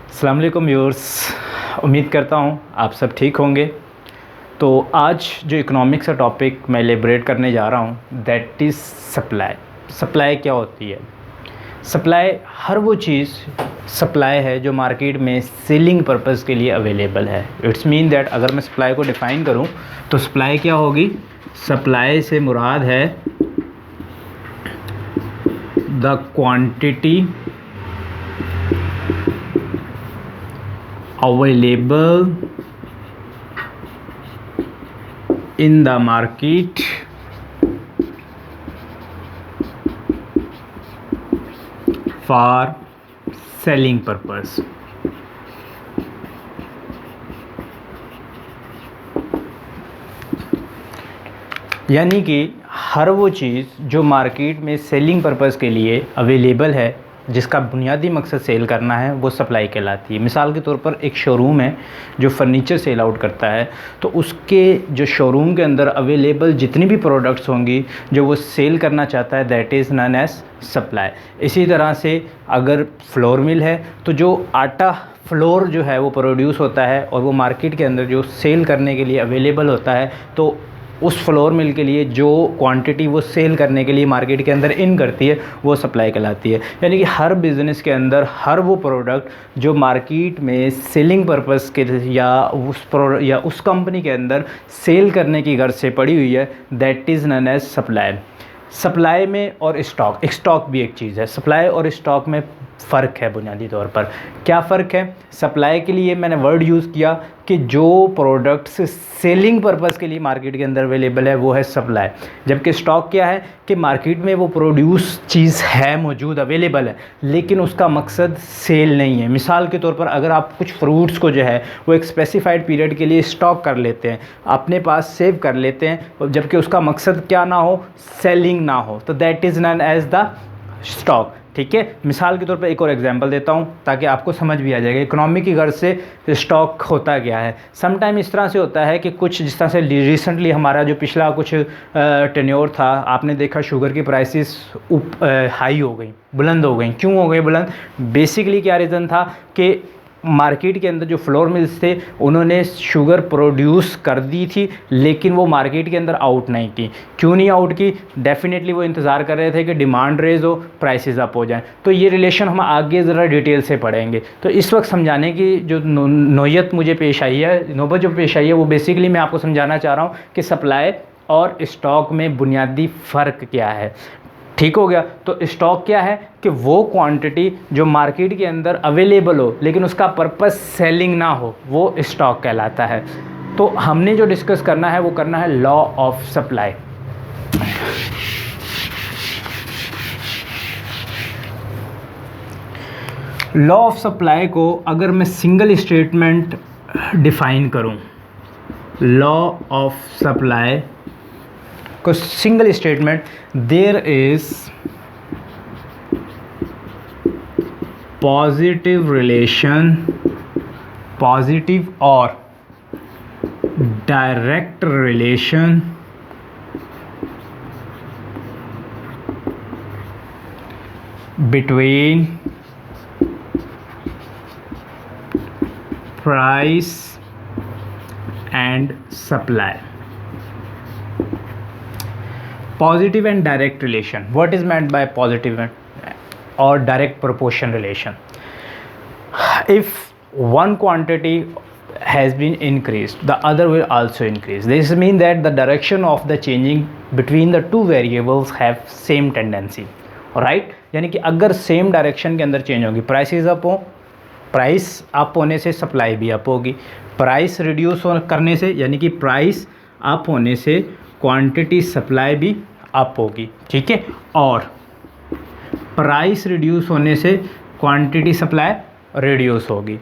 अस्सलाम वालेकुम व्यूअर्स, उम्मीद करता हूँ आप सब ठीक होंगे। तो आज जो इकोनॉमिक्स का टॉपिक मैं एलेबरेट करने जा रहा हूँ दैट इज़ सप्लाई। सप्लाई क्या होती है? सप्लाई हर वो चीज़ सप्लाई है जो मार्केट में सेलिंग पर्पस के लिए अवेलेबल है। इट्स मीन दैट अगर मैं सप्लाई को डिफ़ाइन करूँ तो सप्लाई क्या होगी? सप्लाई से मुराद है the quantity available in the market for selling purpose। यानी कि हर वो चीज़ जो मार्केट में सेलिंग पर्पस के लिए अवेलेबल है, जिसका बुनियादी मकसद सेल करना है, वो सप्लाई कहलाती है। मिसाल के तौर पर एक शोरूम है जो फर्नीचर सेल आउट करता है, तो उसके जो शोरूम के अंदर अवेलेबल जितनी भी प्रोडक्ट्स होंगी जो वो सेल करना चाहता है, that is known as supply. इसी तरह से अगर फ्लोर मिल है तो जो आटा फ्लोर जो है वो प्रोड्यूस होता है और वो मार्केट के अंदर जो सेल करने के लिए अवेलेबल होता है, तो उस फ्लोर मिल के लिए जो क्वांटिटी वो सेल करने के लिए मार्केट के अंदर इन करती है वो सप्लाई कहलाती है। यानी कि हर बिज़नेस के अंदर हर वो प्रोडक्ट जो मार्केट में सेलिंग पर्पस के या उस कंपनी के अंदर सेल करने की गर्ज से पड़ी हुई है, that is known as supply. Supply में और स्टॉक भी एक चीज़ है। सप्लाई और स्टॉक में फ़र्क है बुनियादी तौर पर। क्या फ़र्क है? सप्लाई के लिए मैंने वर्ड यूज़ किया कि जो प्रोडक्ट्स सेलिंग पर्पस के लिए मार्केट के अंदर अवेलेबल है वो है सप्लाई। जबकि स्टॉक क्या है कि मार्केट में वो प्रोड्यूस चीज़ है, मौजूद अवेलेबल है, लेकिन उसका मकसद सेल नहीं है। मिसाल के तौर पर अगर आप कुछ फ्रूट्स को जो है वो एक स्पेसिफाइड पीरियड के लिए स्टॉक कर लेते हैं, अपने पास सेव कर लेते हैं, जबकि उसका मकसद क्या ना हो, सेलिंग ना हो, तो that is known as the stock. ठीक है, मिसाल के तौर पर एक और एग्जांपल देता हूँ ताकि आपको समझ भी आ जाएगा इकोनॉमी की गर्ज से स्टॉक होता क्या है। सम टाइम इस तरह से होता है कि कुछ जिस तरह से रिसेंटली हमारा जो पिछला कुछ टेन्योर था, आपने देखा शुगर की प्राइसेस हाई हो गई, बुलंद हो गई। क्यों हो गई बुलंद? बेसिकली क्या रीज़न था कि मार्केट के अंदर जो फ्लोर मिल्स थे उन्होंने शुगर प्रोड्यूस कर दी थी, लेकिन वो मार्केट के अंदर आउट नहीं की। क्यों नहीं आउट की? डेफिनेटली वो इंतज़ार कर रहे थे कि डिमांड रेज हो, प्राइसेस अप हो जाएं। तो ये रिलेशन हम आगे ज़रा डिटेल से पढ़ेंगे। तो इस वक्त समझाने की जो नौयत मुझे पेश आई है, नौबत जो पेश आई है, वो बेसिकली मैं आपको समझाना चाह रहा हूँ कि सप्लाई और स्टॉक में बुनियादी फ़र्क क्या है। ठीक हो गया? तो स्टॉक क्या है कि वो क्वांटिटी जो मार्केट के अंदर अवेलेबल हो लेकिन उसका पर्पस सेलिंग ना हो, वो स्टॉक कहलाता है। तो हमने जो डिस्कस करना है वो करना है law of supply. Law of supply को अगर मैं सिंगल स्टेटमेंट डिफाइन करूं, लॉ ऑफ सप्लाई को single statement, there is positive relation, positive और direct relation between price and supply. Positive and direct relation. What is meant by positive or direct proportion relation? If one quantity has been increased, the other will also increase. This means that the direction of the changing between the two variables have same tendency. Alright? यानी कि अगर same direction के अंदर change होगी, prices up हो, price up होने से supply भी अप होगी, प्राइस रिड्यूस करने से यानी कि प्राइस अप होने से क्वांटिटी सप्लाई भी अप होगी। ठीक है, और प्राइस रिड्यूस होने से क्वांटिटी सप्लाई रिड्यूस होगी।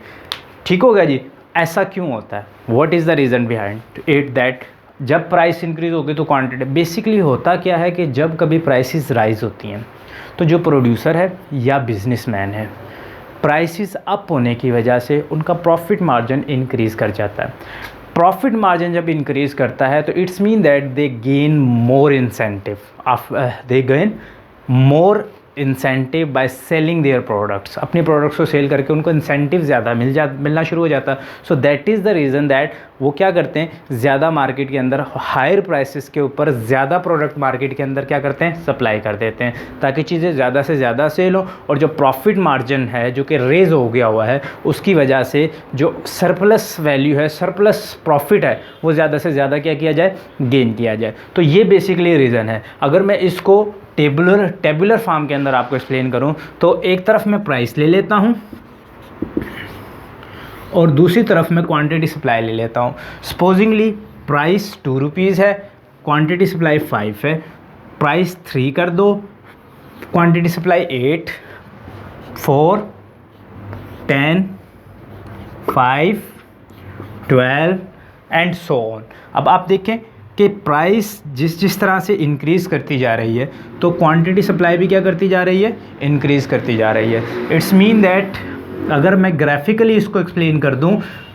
ठीक हो गया जी? ऐसा क्यों होता है? What is the reason behind it that जब प्राइस इंक्रीज़ होगी तो क्वांटिटी, बेसिकली होता क्या है कि जब कभी प्राइसेस राइज होती हैं तो जो प्रोड्यूसर है या बिजनेसमैन है, प्राइसेस अप होने की वजह से उनका प्रॉफिट मार्जिन इंक्रीज़ कर जाता है। प्रॉफिट मार्जिन जब इंक्रीज़ करता है तो it's mean that they gain more incentive, they gain more incentive by selling their products, अपने प्रोडक्ट्स को सेल करके उनको इंसेंटिव ज़्यादा मिलना शुरू हो जाता है। So that is the reason that वो क्या करते हैं, ज़्यादा मार्केट के अंदर हायर प्राइसेस के ऊपर ज़्यादा प्रोडक्ट मार्केट के अंदर क्या करते हैं, सप्लाई कर देते हैं, ताकि चीज़ें ज़्यादा से ज़्यादा सेल हो, और जो प्रॉफिट मार्जिन है जो कि रेज़ हो गया हुआ है उसकी वजह से जो सरप्लस वैल्यू है, सरप्लस प्रॉफिट है, वो ज़्यादा से ज़्यादा क्या किया जाए, गेन किया जाए। तो ये बेसिकली रीज़न है। अगर मैं इसको टेबुलर फॉर्म के अंदर आपको एक्सप्लेन करूं तो एक तरफ मैं प्राइस ले लेता हूं और दूसरी तरफ मैं क्वांटिटी सप्लाई ले लेता हूं। सपोजिंगली प्राइस 2 रुपीज़ है, क्वांटिटी सप्लाई 5 है, प्राइस 3 कर दो, quantity supply 8, 4, 10, 5, 12 and so on. अब आप देखें कि प्राइस जिस तरह से इंक्रीज़ करती जा रही है तो क्वांटिटी सप्लाई भी क्या करती जा रही है, इंक्रीज़ करती जा रही है। इट्स मीन दैट अगर मैं ग्राफिकली इसको एक्सप्लेन कर दूं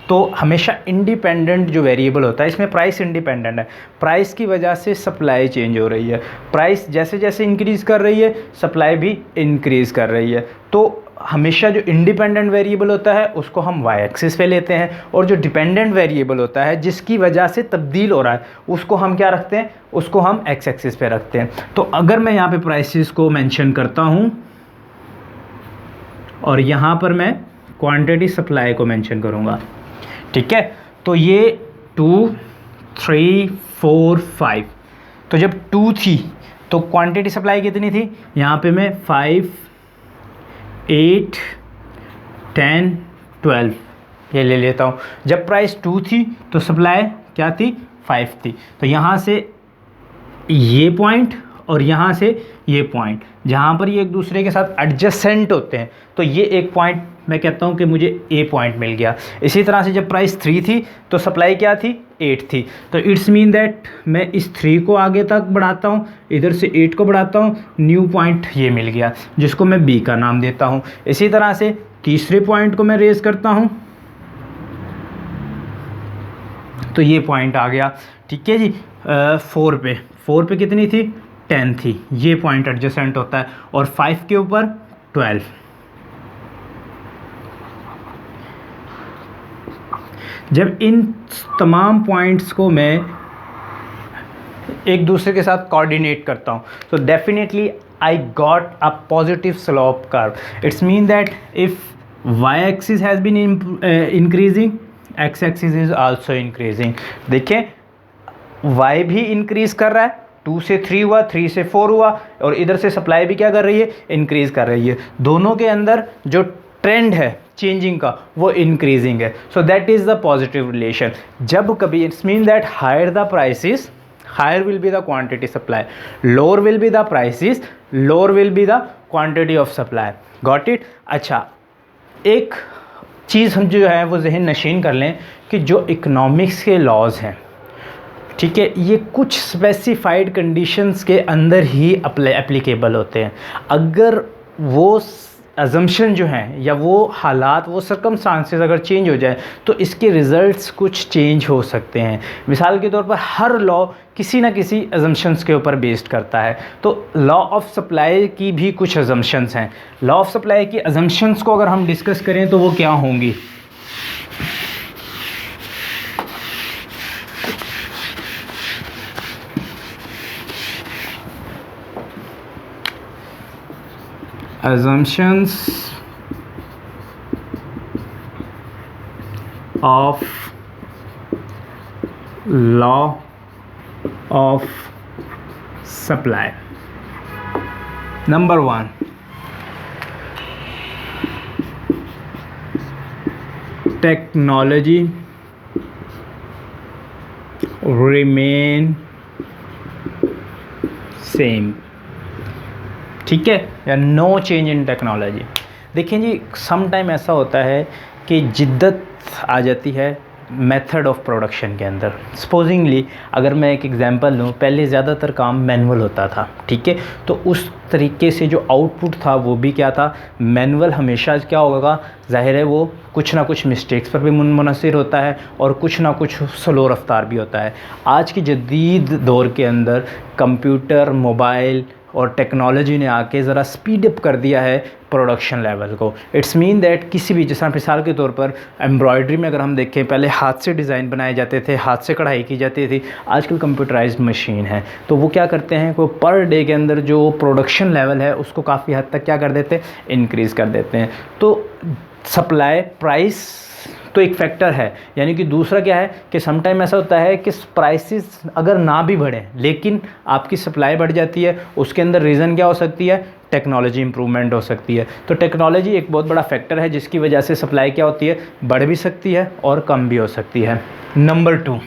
तो हमेशा इंडिपेंडेंट जो वेरिएबल होता है, इसमें प्राइस इंडिपेंडेंट है, प्राइस की वजह से सप्लाई चेंज हो रही है, प्राइस जैसे जैसे इंक्रीज़ कर रही है सप्लाई भी इंक्रीज़ कर रही है। तो हमेशा जो इंडिपेंडेंट वेरिएबल होता है उसको हम वाई एक्सिस पे लेते हैं, और जो डिपेंडेंट वेरिएबल होता है जिसकी वजह से तब्दील हो रहा है उसको हम क्या रखते हैं, उसको हम एक्स एक्सिस पे रखते हैं। तो अगर मैं यहाँ पे प्राइसेस को मेंशन करता हूँ और यहाँ पर मैं क्वांटिटी सप्लाई को मेंशन करूँगा, ठीक है, तो ये 2, 3, 4, 5, तो जब 2 थी तो क्वांटिटी सप्लाई कितनी थी, यहाँ पे मैं 5, 8, 10, 12 ये ले लेता हूँ। जब प्राइस 2 थी तो सप्लाई क्या थी, 5 थी। तो यहाँ से ये पॉइंट और यहाँ से ये पॉइंट, जहाँ पर ये एक दूसरे के साथ एडजेसेंट होते हैं, तो ये एक पॉइंट मैं कहता हूँ कि मुझे ए पॉइंट मिल गया। इसी तरह से जब प्राइस 3 थी तो सप्लाई क्या थी, 8 थी। तो इट्स मीन दैट मैं इस 3 को आगे तक बढ़ाता हूँ, इधर से 8 को बढ़ाता हूँ, न्यू पॉइंट ये मिल गया जिसको मैं बी का नाम देता हूँ। इसी तरह से तीसरे पॉइंट को मैं रेज करता हूँ तो ये पॉइंट आ गया, ठीक है जी। 4 पे कितनी थी, 10 थी, ये पॉइंट एडजेसेंट होता है, और 5 के ऊपर 12। जब इन तमाम पॉइंट्स को मैं एक दूसरे के साथ कोऑर्डिनेट करता हूँ तो definitely I got a positive slope curve. It's mean that if y axis has been increasing, x axis is also increasing. देखिए y भी इंक्रीज कर रहा है, 2 से 3 हुआ, 3 से 4 हुआ, और इधर से सप्लाई भी क्या कर रही है, इंक्रीज कर रही है। दोनों के अंदर जो ट्रेंड है चेंजिंग का वो इंक्रीजिंग है। So that is the positive relation. जब कभी it's mean that higher the prices higher will be the quantity supply, lower will be the prices, lower will be the quantity of supply. Got it. अच्छा, एक चीज़ हम जो है वो जहन नशीन कर लें कि जो इकोनॉमिक्स के लॉज हैं, ठीक है, ये कुछ स्पेसिफाइड कंडीशंस के अंदर ही एप्लीकेबल होते हैं। अगर वो अजम्पशन जो हैं या वो हालात, वो सर्कमस्टांसेस अगर चेंज हो जाए तो इसके रिज़ल्ट्स कुछ चेंज हो सकते हैं। मिसाल के तौर पर हर लॉ किसी ना किसी अजम्पशंस के ऊपर बेस्ड करता है। तो लॉ ऑफ सप्लाई की भी कुछ अजम्पशंस हैं। लॉ ऑफ सप्लाई की अजम्पशंस को अगर हम डिस्कस करें तो वो क्या होंगी, assumptions of law of supply. Number 1, technology remain same, ठीक है, या नो चेंज इन टेक्नोलॉजी। देखिए जी, सम टाइम ऐसा होता है कि जिद्दत आ जाती है मेथड ऑफ प्रोडक्शन के अंदर। सपोजिंगली अगर मैं एक एग्जांपल लूँ, पहले ज़्यादातर काम मैनुअल होता था, ठीक है, तो उस तरीके से जो आउटपुट था वो भी क्या था, मैनुअल। हमेशा क्या होगा, ज़ाहिर है वो कुछ ना कुछ मिस्टेक्स पर भी मुनसर होता है और कुछ ना कुछ स्लो रफ्तार भी होता है। आज की जदीद दौर के अंदर कंप्यूटर, मोबाइल और टेक्नोलॉजी ने आके ज़रा स्पीड अप कर दिया है प्रोडक्शन लेवल को। इट्स मीन दैट किसी भी, जैसा मिसाल के तौर पर एम्ब्रॉयडरी में अगर हम देखें, पहले हाथ से डिज़ाइन बनाए जाते थे, हाथ से कढ़ाई की जाती थी, आजकल कंप्यूटराइज्ड मशीन है। तो वो क्या करते हैं, वो पर डे के अंदर जो प्रोडक्शन लेवल है उसको काफ़ी हद तक क्या कर देते हैं, इंक्रीज़ कर देते हैं। तो सप्लाई प्राइस तो एक फैक्टर है, यानी कि दूसरा क्या है कि समटाइम ऐसा होता है कि प्राइसेस अगर ना भी बढ़े लेकिन आपकी सप्लाई बढ़ जाती है, उसके अंदर रीज़न क्या हो सकती है, टेक्नोलॉजी इंप्रूवमेंट हो सकती है। तो टेक्नोलॉजी एक बहुत बड़ा फैक्टर है जिसकी वजह से सप्लाई क्या होती है, बढ़ भी सकती है और कम भी हो सकती है। Number 2,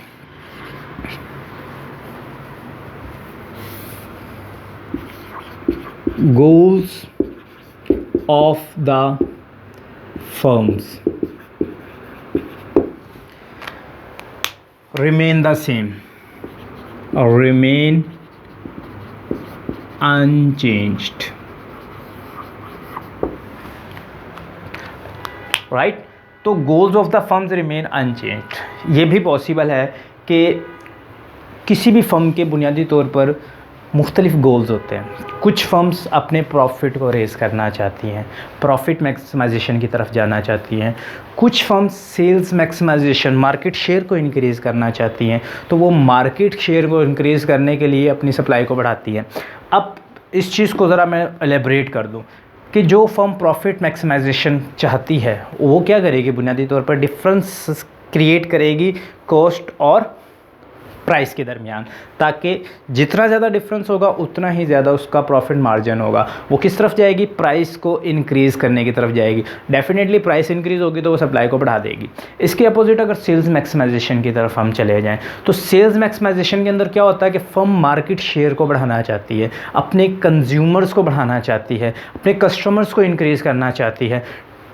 goals of the firms remain the same or remain unchanged, right? तो goals of the firms remain unchanged। ये भी पॉसिबल है कि किसी भी फर्म के बुनियादी तौर पर मुख्तलिफ गोल्स होते हैं। कुछ फर्म्स अपने प्रॉफिट को रेज़ करना चाहती हैं, प्रॉफिट मैक्सिमाइजेशन की तरफ जाना चाहती हैं। कुछ firms sales maximisation, market share को इंक्रीज़ करना चाहती हैं, तो वो मार्केट शेयर को इंक्रीज़ करने के लिए अपनी सप्लाई को बढ़ाती हैं। अब इस चीज़ को ज़रा मैं एलेबरेट कर दूँ कि जो फर्म प्रॉफिट मैक्सिमाइजेशन चाहती है वो क्या करेगी, बुनियादी तौर पर डिफरेंस क्रिएट करेगी कॉस्ट और प्राइस के दरमियान, ताकि जितना ज़्यादा डिफरेंस होगा उतना ही ज़्यादा उसका प्रॉफिट मार्जिन होगा। वो किस तरफ जाएगी, प्राइस को इंक्रीज़ करने की तरफ जाएगी। डेफिनेटली प्राइस इंक्रीज़ होगी तो वो सप्लाई को बढ़ा देगी। इसके अपोजिट अगर सेल्स मैक्सिमाइजेशन की तरफ हम चले जाएँ तो सेल्स मैक्सिमाइजेशन के अंदर क्या होता है कि फर्म मार्केट शेयर को बढ़ाना चाहती है, अपने कंज्यूमर्स को बढ़ाना चाहती है, अपने कस्टमर्स को इंक्रीज़ करना चाहती है,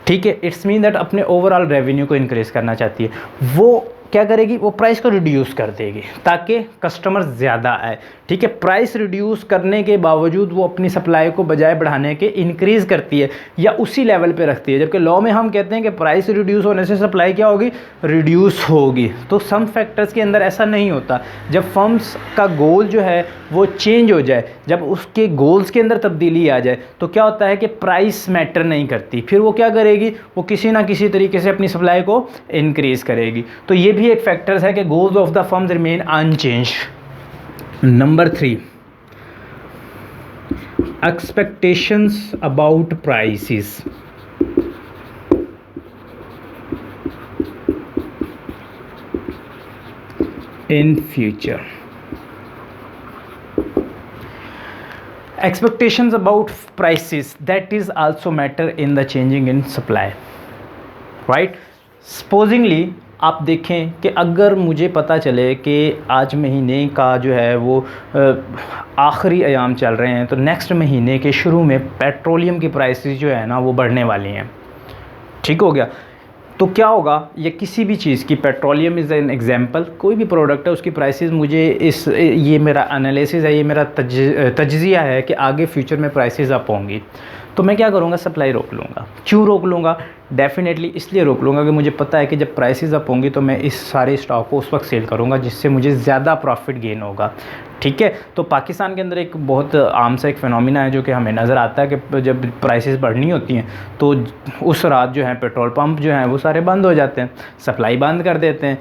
ठीक है। इट्स मीन दैट अपने ओवरऑल रेवेन्यू को इंक्रीज़ करना चाहती है। वो क्या करेगी, वो प्राइस को रिड्यूस कर देगी ताकि कस्टमर ज़्यादा आए, ठीक है। प्राइस रिड्यूस करने के बावजूद वो अपनी सप्लाई को बजाय बढ़ाने के इंक्रीज़ करती है या उसी लेवल पे रखती है, जबकि लॉ में हम कहते हैं कि प्राइस रिड्यूस होने से सप्लाई क्या होगी, रिड्यूस होगी। तो सम फैक्टर्स के अंदर ऐसा नहीं होता। जब फर्म्स का गोल जो है वो चेंज हो जाए, जब उसके गोल्स के अंदर तब्दीली आ जाए, तो क्या होता है कि प्राइस मैटर नहीं करती, फिर वो क्या करेगी, वो किसी ना किसी तरीके से अपनी सप्लाई को इंक्रीज़ करेगी। तो ये भी एक फैक्टर्स है कि goals of the firms remain unchanged. Number 3, expectations about prices. In future, expectations about prices, that is also matter in the changing in supply, right? Supposingly आप देखें कि अगर मुझे पता चले कि आज महीने का जो है वो आखिरी अयाम चल रहे हैं, तो नेक्स्ट महीने के शुरू में पेट्रोलियम की प्राइसेस जो है ना वो बढ़ने वाली हैं, ठीक हो गया। तो क्या होगा, या किसी भी चीज़ की, पेट्रोलियम इज़ एन एग्जांपल, कोई भी प्रोडक्ट है उसकी प्राइसेस, मुझे ये मेरा एनालिसिस है, ये मेरा तज्जिया है कि आगे फ्यूचर में प्राइसेस अप होंगी, तो मैं क्या करूँगा, सप्लाई रोक लूँगा। क्यों रोक लूँगा, डेफिनेटली इसलिए रोक लूँगा कि मुझे पता है कि जब प्राइसेस अप होंगी तो मैं इस सारे स्टॉक को उस वक्त सेल करूँगा जिससे मुझे ज़्यादा प्रॉफिट गेन होगा, ठीक है। तो पाकिस्तान के अंदर एक बहुत आम सा एक फ़िनोमिना है जो कि हमें नज़र आता है कि जब प्राइसेस बढ़नी होती हैं तो उस रात जो है पेट्रोल पंप जो हैं वो सारे बंद हो जाते हैं, सप्लाई बंद कर देते हैं,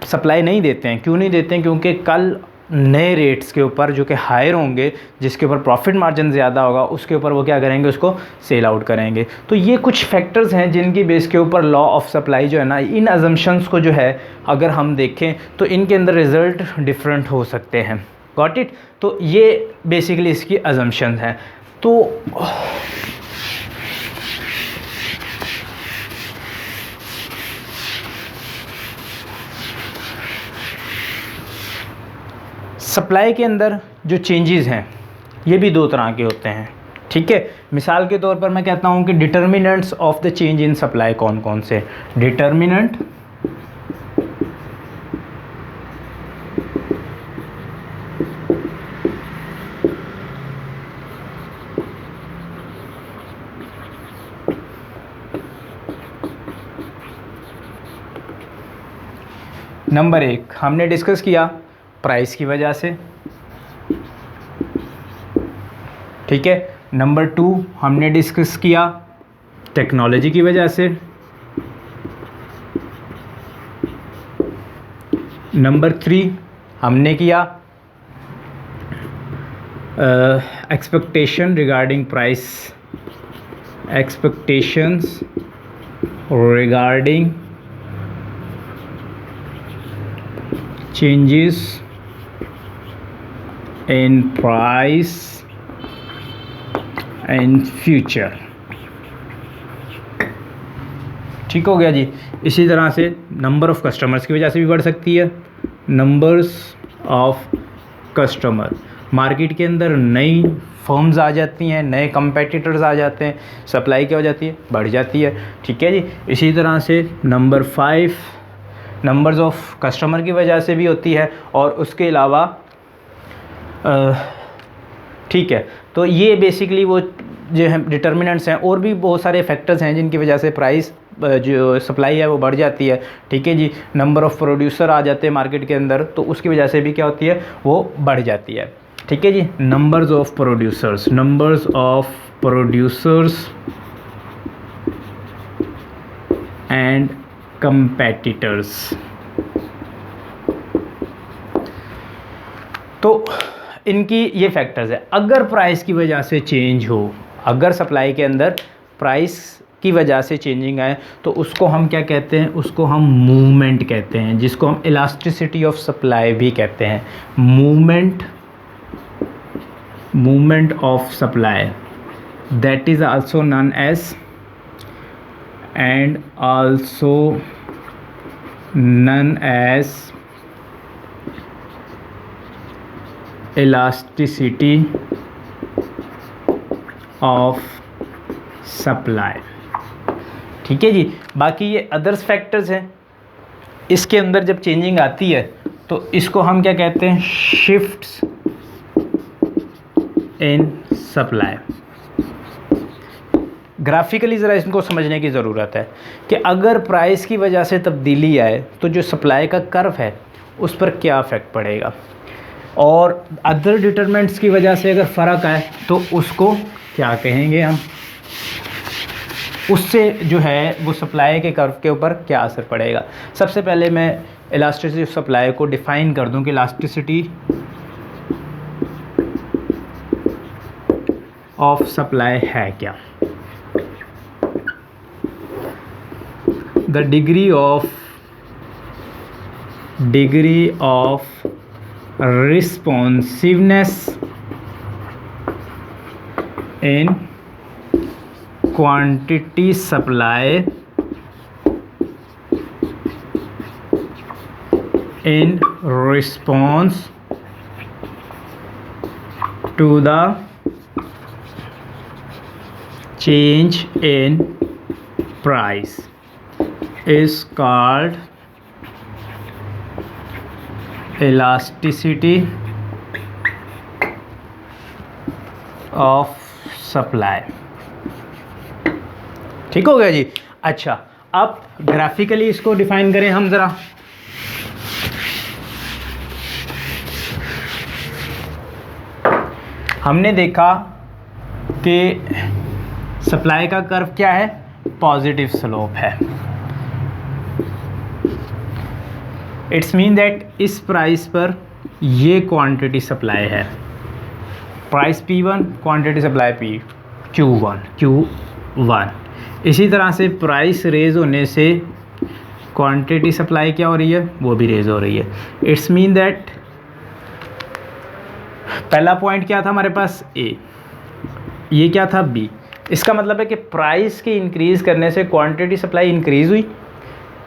सप्लाई नहीं देते हैं। क्यों नहीं देते हैं, क्योंकि कल नए रेट्स के ऊपर जो कि हायर होंगे, जिसके ऊपर प्रॉफिट मार्जिन ज़्यादा होगा, उसके ऊपर वो क्या करेंगे, उसको सेल आउट करेंगे। तो ये कुछ फैक्टर्स हैं जिनकी बेस के ऊपर लॉ ऑफ सप्लाई जो है ना, इन अजम्पशंस को जो है अगर हम देखें तो इनके अंदर रिज़ल्ट डिफरेंट हो सकते हैं। Got it. तो ये बेसिकली इसकी अजम्पशंस हैं। तो सप्लाई के अंदर जो चेंजेस हैं ये भी दो तरह के होते हैं, ठीक है। मिसाल के तौर पर मैं कहता हूँ कि determinants of the change in supply कौन कौन से, डिटर्मिनेंट नंबर 1 हमने डिस्कस किया प्राइस की वजह से, ठीक है। नंबर 2 हमने डिस्कस किया टेक्नोलॉजी की वजह से। नंबर 3 हमने किया expectation regarding price, expectations regarding changes in price in future. ठीक हो गया जी। इसी तरह से नंबर ऑफ़ कस्टमर्स की वजह से भी बढ़ सकती है। नंबर्स ऑफ कस्टमर, मार्केट के अंदर नई फर्म्स आ जाती हैं, नए कंपेटिटर्स आ जाते हैं, सप्लाई क्या हो जाती है, बढ़ जाती है। ठीक है जी। इसी तरह से नंबर 5 नंबर्स ऑफ कस्टमर की वजह से भी होती है, और उसके अलावा ठीक है, तो ये बेसिकली वो जो है डिटर्मिनेंट्स हैं। और भी बहुत सारे फैक्टर्स हैं जिनकी वजह से प्राइस जो सप्लाई है वो बढ़ जाती है। ठीक है जी। नंबर ऑफ़ प्रोड्यूसर आ जाते हैं मार्केट के अंदर, तो उसकी वजह से भी क्या होती है, वो बढ़ जाती है। ठीक है जी। Numbers of producers, numbers of producers and competitors. तो इनकी ये फैक्टर्स है। अगर प्राइस की वजह से चेंज हो, अगर सप्लाई के अंदर प्राइस की वजह से चेंजिंग आए, तो उसको हम क्या कहते हैं, उसको हम मूवमेंट कहते हैं, जिसको हम इलास्टिसिटी ऑफ सप्लाई भी कहते हैं। Movement of supply, that is also known as and also known as elasticity of supply। ठीक है जी। बाकी ये अदर्स फैक्टर्स हैं, इसके अंदर जब चेंजिंग आती है तो इसको हम क्या कहते हैं, शिफ्ट्स इन सप्लाई। ग्राफिकली ज़रा इसको समझने की ज़रूरत है कि अगर प्राइस की वजह से तब्दीली आए तो जो सप्लाई का कर्व है उस पर क्या इफ़ेक्ट पड़ेगा, और अदर डिटरमिनेंट्स की वजह से अगर फ़र्क आए तो उसको क्या कहेंगे हम, उससे जो है वो सप्लाई के कर्व के ऊपर क्या असर पड़ेगा। सबसे पहले मैं इलास्टिसिटी ऑफ सप्लाई को डिफ़ाइन कर दूं कि इलास्टिसिटी ऑफ सप्लाई है क्या। The degree of responsiveness in quantity supply in response to the change in price is called elasticity of supply। ठीक हो गया जी। अच्छा, अब ग्राफिकली इसको डिफाइन करें हम ज़रा। हमने देखा कि सप्लाई का कर्व क्या है, पॉजिटिव स्लोप है। इट्स मीन दैट इस प्राइस पर ये क्वांटिटी सप्लाई है, price P1, quantity supply Q1। इसी तरह से प्राइस रेज होने से क्वांटिटी सप्लाई क्या हो रही है, वो भी रेज हो रही है। इट्स मीन दैट पहला पॉइंट क्या था हमारे पास A, ये क्या था B। इसका मतलब है कि प्राइस के इंक्रीज़ करने से क्वांटिटी सप्लाई इंक्रीज़ हुई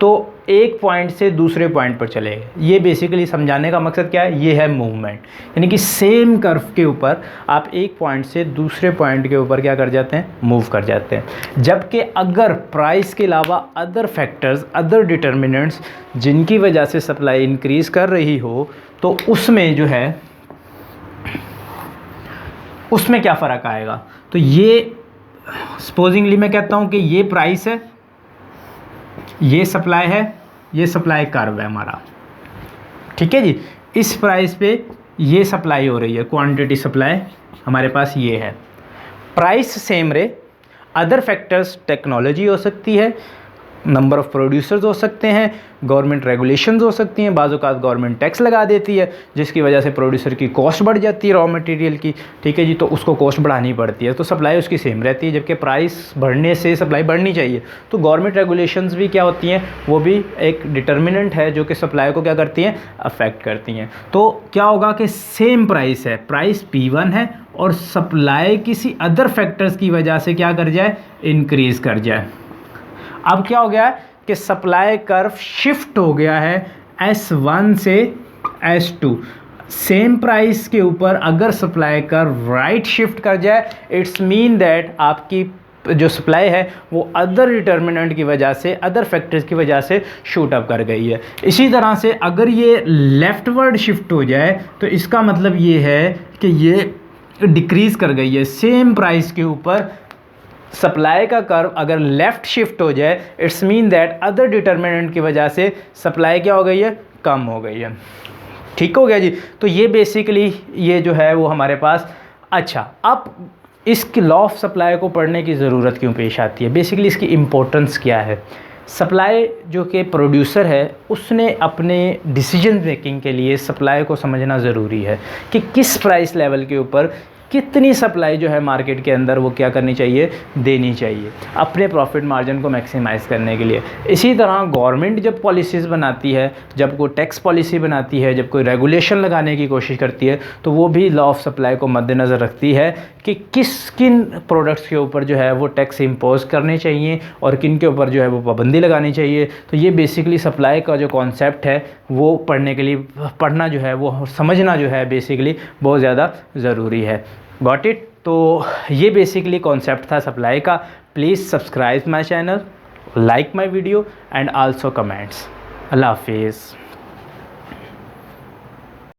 तो एक पॉइंट से दूसरे पॉइंट पर चले गए। ये बेसिकली समझाने का मकसद क्या है, ये है मूवमेंट, यानी कि सेम कर्व के ऊपर आप एक पॉइंट से दूसरे पॉइंट के ऊपर क्या कर जाते हैं, मूव कर जाते हैं। जबकि अगर प्राइस के अलावा अदर फैक्टर्स, अदर डिटर्मिनेंट्स जिनकी वजह से सप्लाई इंक्रीज़ कर रही हो, तो उसमें जो है उसमें क्या फ़र्क आएगा। तो ये सपोजिंगली मैं कहता हूँ कि ये प्राइस है, ये सप्लाई है, ये सप्लाई कर्व है हमारा। ठीक है जी। इस प्राइस पे ये सप्लाई हो रही है, क्वांटिटी सप्लाई हमारे पास ये है। प्राइस सेम रहे, अदर फैक्टर्स टेक्नोलॉजी हो सकती है, नंबर ऑफ़ प्रोड्यूसर्स हो सकते हैं, गवर्नमेंट रेगुलेशंस हो सकती हैं, बाज़ औक़ात गवर्नमेंट टैक्स लगा देती है जिसकी वजह से प्रोड्यूसर की कॉस्ट बढ़ जाती है रॉ मटेरियल की, ठीक है जी, तो उसको कॉस्ट बढ़ानी पड़ती है, तो सप्लाई उसकी सेम रहती है, जबकि प्राइस बढ़ने से सप्लाई बढ़नी चाहिए। तो गवर्नमेंट रेगुलेशंस भी क्या होती हैं, वो भी एक डिटर्मिनेंट है जो कि सप्लाई को क्या करती हैं, अफेक्ट करती हैं। तो क्या होगा कि सेम प्राइस है, प्राइस P1 है और सप्लाई किसी अदर फैक्टर्स की वजह से क्या कर जाए, इंक्रीज़ कर जाए। अब क्या हो गया है कि सप्लाई कर्व शिफ्ट हो गया है S1 से S2। सेम प्राइस के ऊपर अगर सप्लाई कर्व राइट शिफ्ट कर जाए, इट्स मीन दैट आपकी जो सप्लाई है वो अदर डिटर्मिनेंट की वजह से, अदर फैक्टर्स की वजह से शूट अप कर गई है। इसी तरह से अगर ये लेफ्टवर्ड शिफ्ट हो जाए तो इसका मतलब ये है कि ये डिक्रीज़ कर गई है। सेम प्राइस के ऊपर सप्लाई का कर्व अगर लेफ़्ट शिफ्ट हो जाए, it's mean that other determinant की वजह से सप्लाई क्या हो गई है, कम हो गई है। ठीक हो गया जी। तो ये बेसिकली ये जो है वो हमारे पास। अच्छा, अब इसकी लॉ ऑफ सप्लाई को पढ़ने की ज़रूरत क्यों पेश आती है, बेसिकली इसकी इम्पोर्टेंस क्या है। सप्लाई जो कि प्रोड्यूसर है उसने अपने डिसीजन मेकिंग के लिए सप्लाई को समझना ज़रूरी है कि किस प्राइस लेवल के ऊपर कितनी सप्लाई जो है मार्केट के अंदर वो क्या करनी चाहिए, देनी चाहिए अपने प्रॉफिट मार्जिन को मैक्सिमाइज़ करने के लिए। इसी तरह गवर्नमेंट जब पॉलिसीज़ बनाती है, जब कोई टैक्स पॉलिसी बनाती है, जब कोई रेगुलेशन लगाने की कोशिश करती है, तो वो भी लॉ ऑफ सप्लाई को मद्देनज़र रखती है कि किन प्रोडक्ट्स के ऊपर जो है वो टैक्स इम्पोज करने चाहिए और किन के ऊपर जो है वो पाबंदी लगानी चाहिए। तो ये बेसिकली सप्लाई का जो कॉन्सेप्ट है वो पढ़ने के लिए, पढ़ना जो है वो समझना जो है बेसिकली बहुत ज़्यादा ज़रूरी है। Got it. तो ये बेसिकली कॉन्सेप्ट था सप्लाई का। Please subscribe my channel, like my video and also comments. अल्लाह हाफिज़।